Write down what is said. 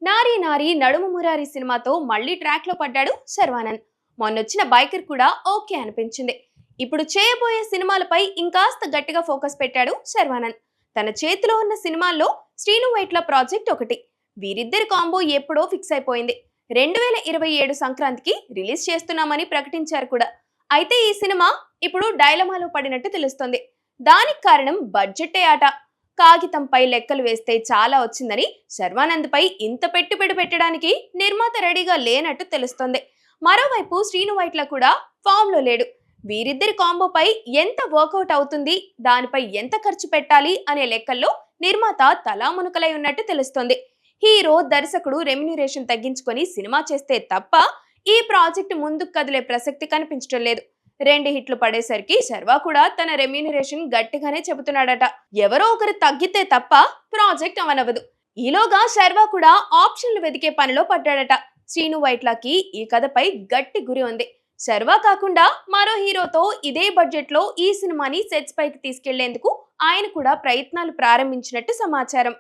నారీ నారీ నడుము మురారి సినిమాతో మళ్ళీ ట్రాక్ లో పడ్డాడు శర్వానంద్. మొన్నొచ్చిన బైకర్ కూడా ఓకే అనిపించింది. ఇప్పుడు చేయబోయే సినిమాలపై ఇంకాస్త గట్టిగా ఫోకస్ పెట్టాడు శర్వానంద్. తన చేతిలో ఉన్న సినిమాల్లో శ్రీను వైట్ల ప్రాజెక్ట్ ఒకటి. వీరిద్దరి కాంబో ఎప్పుడో ఫిక్స్ అయిపోయింది. 2027 సంక్రాంతికి రిలీజ్ చేస్తున్నామని ప్రకటించారు కూడా. అయితే ఈ సినిమా ఇప్పుడు డైలమాలో పడినట్టు తెలుస్తోంది. దానికి కారణం బడ్జెట్టే ఆట. కాగితంపై లెక్కలు వేస్తే చాలా వచ్చిందని శర్వానంద్ పై ఇంత పెట్టుబడి పెట్టడానికి నిర్మాత రెడీగా లేనట్టు తెలుస్తోంది. మరోవైపు శ్రీను వైట్ల కూడా ఫామ్ లో లేడు. వీరిద్దరి కాంబోపై ఎంత వర్కౌట్ అవుతుంది, దానిపై ఎంత ఖర్చు పెట్టాలి అనే లెక్కల్లో నిర్మాత తలా మునుకలై ఉన్నట్టు తెలుస్తోంది. హీరో దర్శకుడు రెమ్యునరేషన్ తగ్గించుకొని సినిమా చేస్తే తప్ప ఈ ప్రాజెక్ట్ ముందుకు కదిలే ప్రసక్తి కనిపించడం లేదు. 2 హిట్లు పడేసరికి శర్వా కూడా తన రెమ్యునరేషన్ గట్టిగానే చెబుతున్నాడట. ఎవరో ఒకరు తగ్గితే తప్ప ప్రాజెక్ట్ అవనవదు. ఈలోగా శర్వా కూడా ఆప్షన్లు వెతికే పనిలో పడ్డాడట. శ్రీను వైట్లకి ఈ కథపై గట్టి గురి ఉంది. శర్వా కాకుండా మరో హీరోతో ఇదే బడ్జెట్ లో ఈ సినిమాని సెట్స్ పైకి తీసుకెళ్లేందుకు ఆయన కూడా ప్రయత్నాలు ప్రారంభించినట్టు సమాచారం.